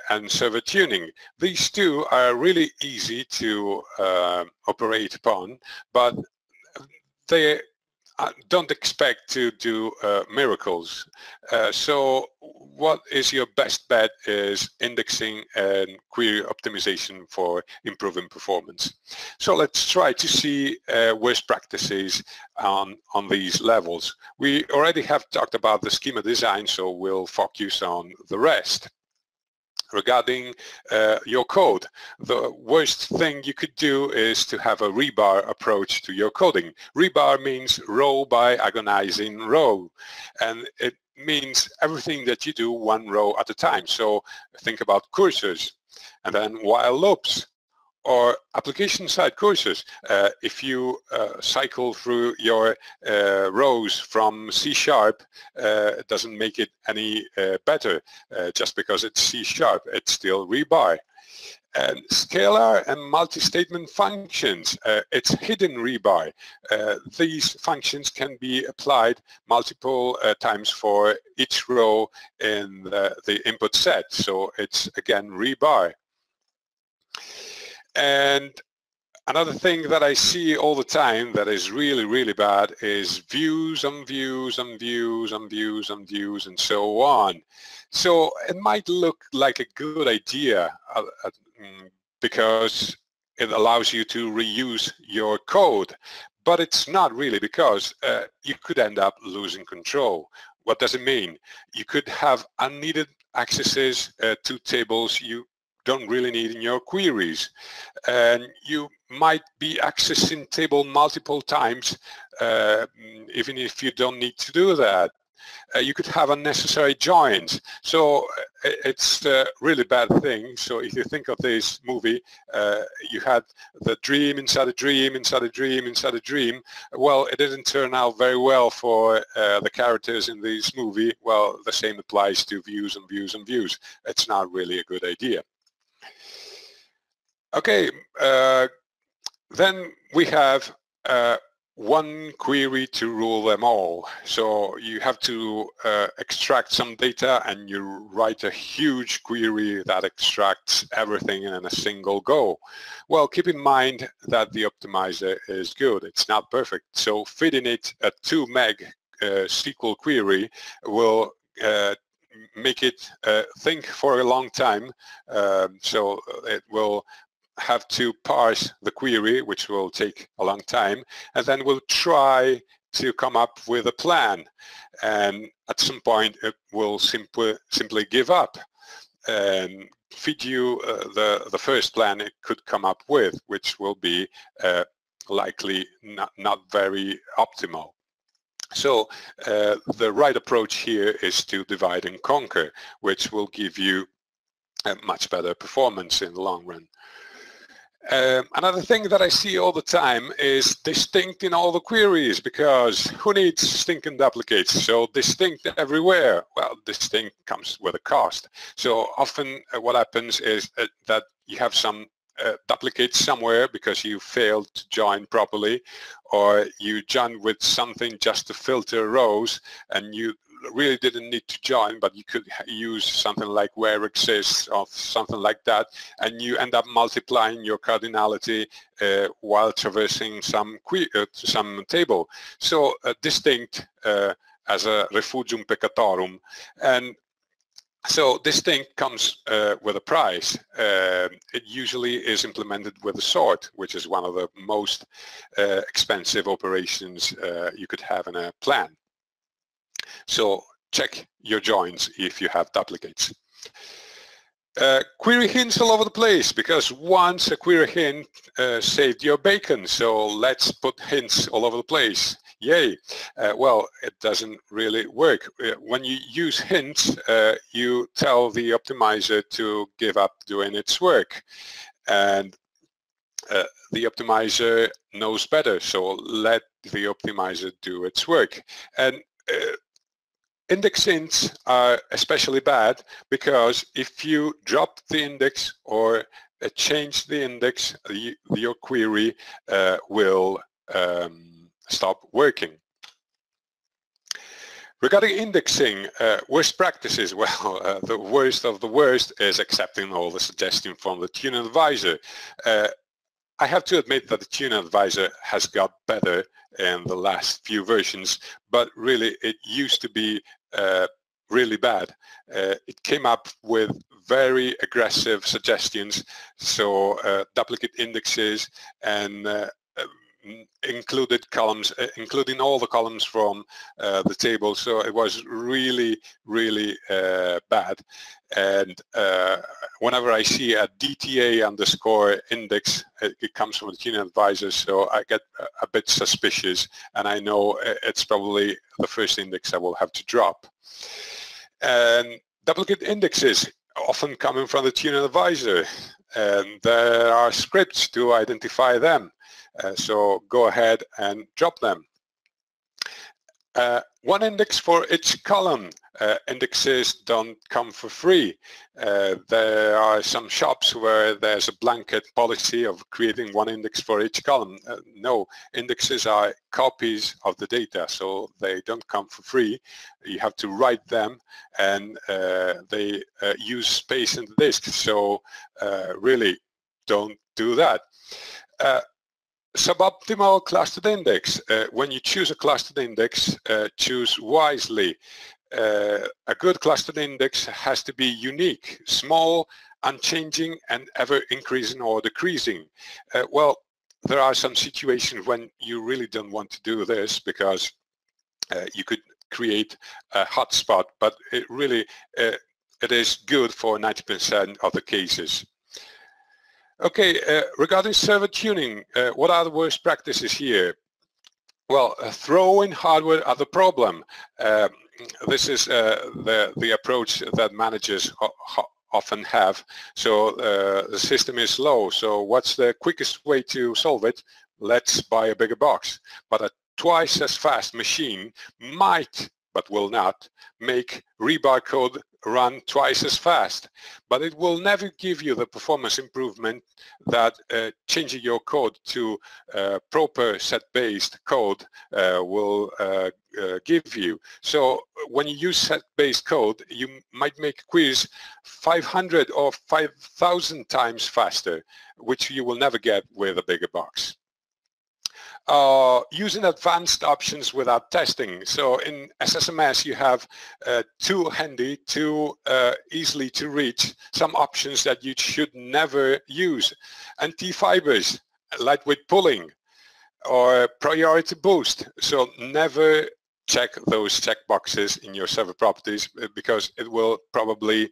and server tuning. These two are really easy to operate upon, but they don't expect to do miracles. So what is your best bet is indexing and query optimization for improving performance. So let's try to see worst practices on these levels. We already have talked about the schema design, so we'll focus on the rest. Regarding your code, the worst thing you could do is to have a rebar approach to your coding. Rebar means row by agonizing row, and it means everything that you do one row at a time. So think about cursors, and then while loops, or application-side cursors. If you cycle through your rows from C#, it doesn't make it any better. Just because it's C#, it's still rebar. And scalar and multi-statement functions, it's hidden rebar. These functions can be applied multiple times for each row in the input set. So it's, again, rebar. And another thing that I see all the time that is really, really bad is views on views on views on views on views and so on. So it might look like a good idea because it allows you to reuse your code, but it's not really, because you could end up losing control. What does it mean? You could have unneeded accesses to tables you don't really need in your queries. And you might be accessing table multiple times, even if you don't need to do that. You could have unnecessary joins. So it's a really bad thing. So if you think of this movie, you had the dream inside a dream, inside a dream, inside a dream. Well, it didn't turn out very well for the characters in this movie. Well, the same applies to views and views and views. It's not really a good idea. Okay, then we have one query to rule them all. So you have to extract some data and you write a huge query that extracts everything in a single go. Well, keep in mind that the optimizer is good. It's not perfect. So feeding it a 2 meg SQL query will make it think for a long time. So it will have to parse the query, which will take a long time, and then we'll try to come up with a plan. And at some point, it will simply give up and feed you the first plan it could come up with, which will be likely not very optimal. So the right approach here is to divide and conquer, which will give you a much better performance in the long run. Another thing that I see all the time is distinct in all the queries, because who needs stinking duplicates? So distinct everywhere. Well, distinct comes with a cost. So often what happens is that you have some duplicates somewhere because you failed to join properly, or you joined with something just to filter rows and you really didn't need to join, but you could use something like where exists or something like that, and you end up multiplying your cardinality while traversing some table. So distinct as a refugium peccatorum, and so distinct comes with a price. It usually is implemented with a sort, which is one of the most expensive operations you could have in a plan. So check your joins if you have duplicates. Query hints all over the place, because once a query hint saved your bacon, so let's put hints all over the place. Yay. Well, it doesn't really work. When you use hints, you tell the optimizer to give up doing its work. And the optimizer knows better, so let the optimizer do its work. And index hints are especially bad because if you drop the index or change the index, your query will stop working. Regarding indexing, worst practices, well, the worst of the worst is accepting all the suggestions from the tuner advisor. I have to admit that the tuner advisor has got better in the last few versions, but really it used to be really bad. It came up with very aggressive suggestions, so duplicate indexes and included columns, including all the columns from the table. So it was really, really bad. And whenever I see a DTA underscore index, it comes from the tuner advisor, so I get a bit suspicious, and I know it's probably the first index I will have to drop. And duplicate indexes often coming from the tuner advisor, and there are scripts to identify them. So go ahead and drop them. One index for each column. Indexes don't come for free. There are some shops where there's a blanket policy of creating one index for each column. No, indexes are copies of the data, so they don't come for free. You have to write them, and they use space in the disk, so really don't do that. Suboptimal clustered index. When you choose a clustered index, choose wisely. A good clustered index has to be unique, small, unchanging, and ever increasing or decreasing. Well, there are some situations when you really don't want to do this because you could create a hotspot, but it really it is good for 90% of the cases. Okay, regarding server tuning, what are the worst practices here? Well, throw-in hardware are the problem. This is the approach that managers often have. So the system is slow. So what's the quickest way to solve it? Let's buy a bigger box. But a twice as fast machine might, but will not, make rebar code run twice as fast. But it will never give you the performance improvement that changing your code to proper set-based code will give you. So when you use set-based code, you might make queries 500 or 5,000 times faster, which you will never get with a bigger box. Using advanced options without testing. So in SSMS you have too handy, too easily to reach some options that you should never use. Anti-fibers, lightweight pulling, or priority boost. So never check those checkboxes in your server properties because it will probably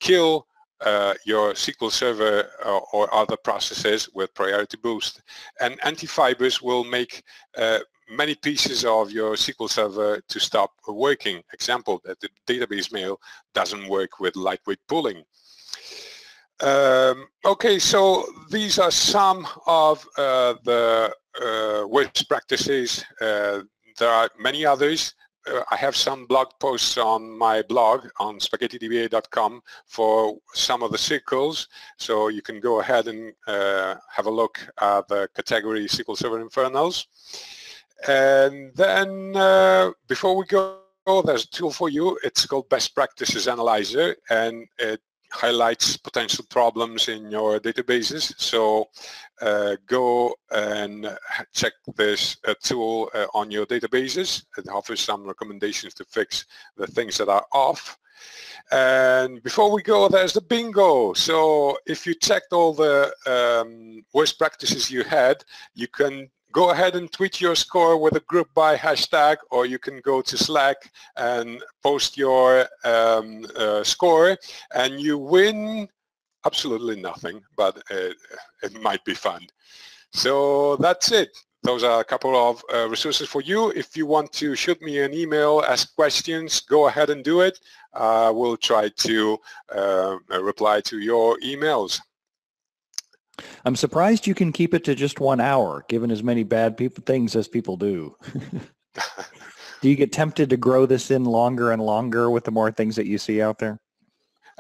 kill your SQL Server or other processes with priority boost. And anti-fibers will make many pieces of your SQL Server to stop working. Example, that the database mail doesn't work with lightweight pulling. Okay, so these are some of the worst practices. There are many others. I have some blog posts on my blog on spaghettidba.com for some of the circles, so you can go ahead and have a look at the category SQL Server Infernals. And then before we go, there's a tool for you. It's called Best Practices Analyzer, and it highlights potential problems in your databases. So go and check this tool on your databases. It offers some recommendations to fix the things that are off. And before we go, there's the bingo. So if you checked all the worst practices you had, you can go ahead and tweet your score with a GroupBy hashtag, or you can go to Slack and post your score, and you win absolutely nothing, but it might be fun. So that's it. Those are a couple of resources for you. If you want to shoot me an email, ask questions, go ahead and do it. We'll try to reply to your emails. I'm surprised you can keep it to just 1 hour, given as many bad things as people do. Do you get tempted to grow this in longer and longer with the more things that you see out there?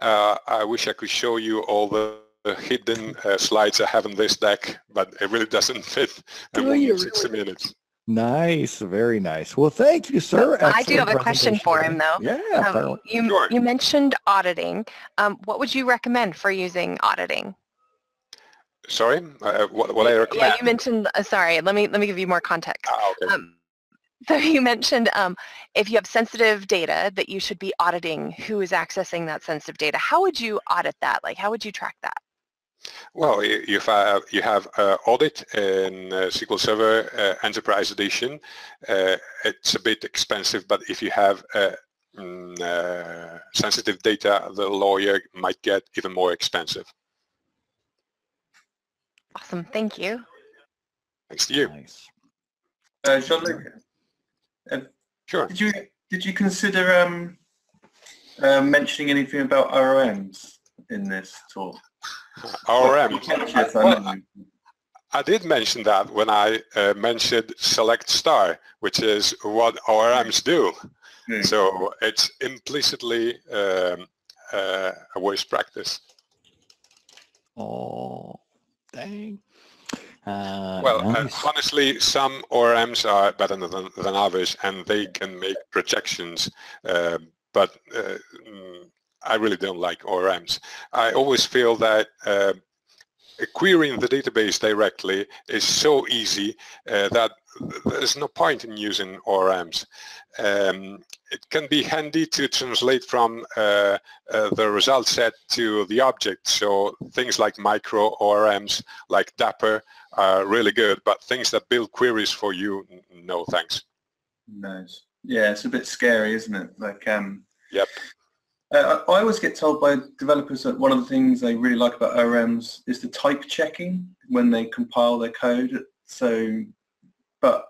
I wish I could show you all the hidden slides I have in this deck, but it really doesn't fit in 60 minutes. Nice, very nice. Well, thank you, sir. I do have a question for him, though. Yeah. You mentioned auditing. What would you recommend for using auditing? Sorry, what I recommend? Yeah, you mentioned. Sorry, let me give you more context. Okay. So you mentioned if you have sensitive data that you should be auditing who is accessing that sensitive data. How would you audit that? Like, how would you track that? Well, you have audit in SQL Server Enterprise Edition. It's a bit expensive, but if you have sensitive data, the lawyer might get even more expensive. Awesome, thank you. Thanks to you. Nice. Gianluca, Sure. Did you consider mentioning anything about ROMs in this talk? ORM. Well, I did mention that when I mentioned select star, which is what ORMs do. So it's implicitly a worst practice. Oh, dang. Well, nice. honestly, some ORMs are better than others, and they can make projections, but I really don't like ORMs. I always feel that querying the database directly is so easy that there's no point in using ORMs. It can be handy to translate from the result set to the object. So things like micro ORMs, like Dapper, are really good, but things that build queries for you, no thanks. nice. Yeah, it's a bit scary, isn't it? Like, Yep. I always get told by developers that one of the things they really like about ORMs is the type checking when they compile their code. So, but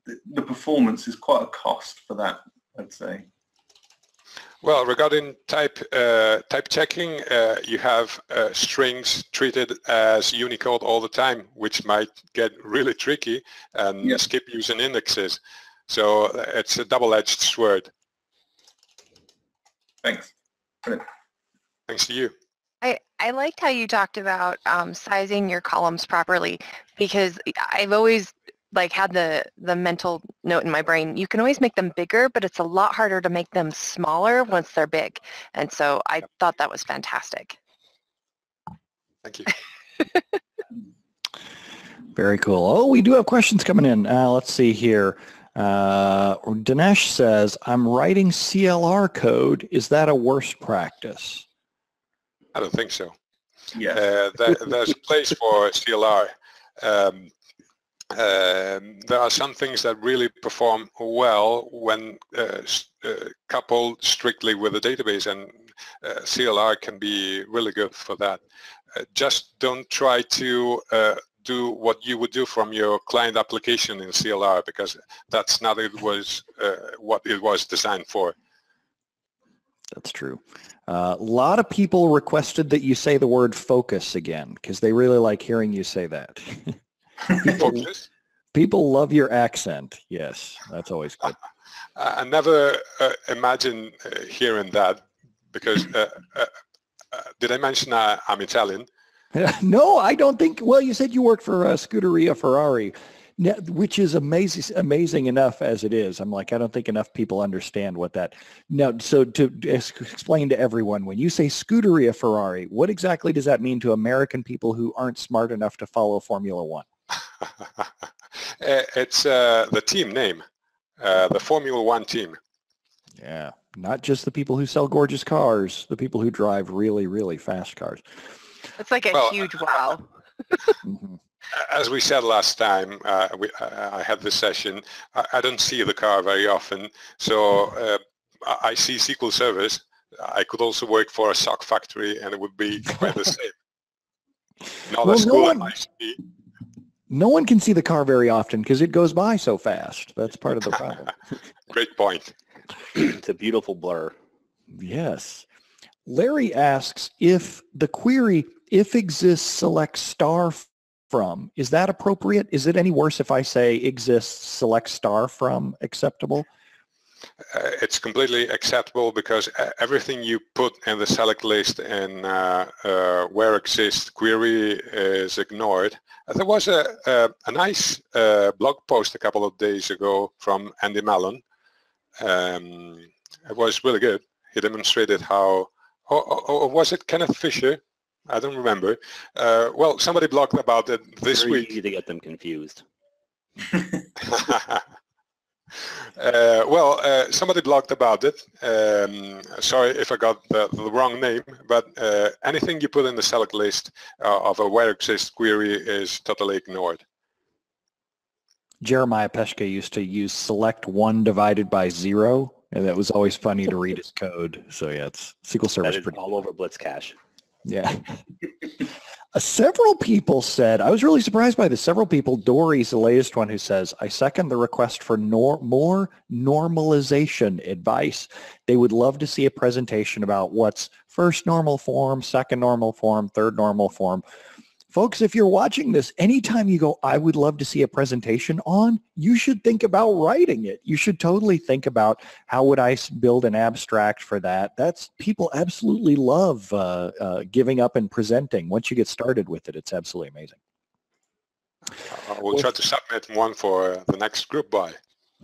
the performance is quite a cost for that, I'd say. Well, regarding type checking, you have strings treated as Unicode all the time, which might get really tricky and skip using indexes. So it's a double-edged sword. Thanks. Brilliant. Thanks to you. I liked how you talked about sizing your columns properly, because I've always had the mental note in my brain. You can always make them bigger, but it's a lot harder to make them smaller once they're big. And so I thought that was fantastic. Thank you. Very cool. Oh, we do have questions coming in. Let's see here. Dinesh says, I'm writing CLR code. Is that a worst practice? I don't think so. Yeah. There's a place for CLR. There are some things that really perform well when coupled strictly with the database, and CLR can be really good for that. Just don't try to do what you would do from your client application in CLR, because that's not what it was designed for. That's true. A lot of people requested that you say the word focus again, because they really like hearing you say that. People love your accent. Yes, that's always good. I never imagined hearing that, because did I mention I'm Italian? No, I don't think. Well, you said you worked for Scuderia Ferrari, which is amazing enough as it is. I'm like, I don't think enough people understand what that. Now, so to explain to everyone, when you say Scuderia Ferrari, what exactly does that mean to American people who aren't smart enough to follow Formula One? It's the team name, the Formula One team. Yeah, not just the people who sell gorgeous cars, the people who drive really, really fast cars. It's like a huge wow. As we said last time, I had this session, I don't see the car very often, so I see SQL servers. I could also work for a sock factory and it would be quite the same. Not as cool as I see. No one can see the car very often because it goes by so fast. That's part of the problem. Great point. It's a beautiful blur. Yes. Larry asks if the query, if exists, select star from, is that appropriate? Is it any worse if I say exists, select star from acceptable? It's completely acceptable, because everything you put in the select list in where exists query is ignored. There was a nice blog post a couple of days ago from Andy Mallon. It was really good. He demonstrated how, or was it Kenneth Fisher? I don't remember. Well, somebody blogged about it this week. Very easy to get them confused. Somebody blogged about it. Sorry if I got the wrong name, but anything you put in the select list of a where exists query is totally ignored. Jeremiah Peshka used to use select 1 divided by 0, and that was always funny to read his code. So yeah, it's SQL Server. That is all over Blitz Cache. Yeah. Several people said, I was really surprised by this. Several people, Dory's the latest one, who says, I second the request for more normalization advice. They would love to see a presentation about what's first normal form, second normal form, third normal form. Folks, if you're watching this, anytime you go, I would love to see a presentation on, you should think about writing it. You should totally think about how would I build an abstract for that. That's, people absolutely love giving up and presenting. Once you get started with it, it's absolutely amazing. We'll try to submit one for the next GroupBy.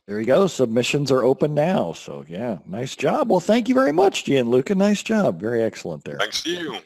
There you go. Submissions are open now. So yeah, nice job. Well, thank you very much, Gianluca. Nice job. Very excellent there. Thanks to you.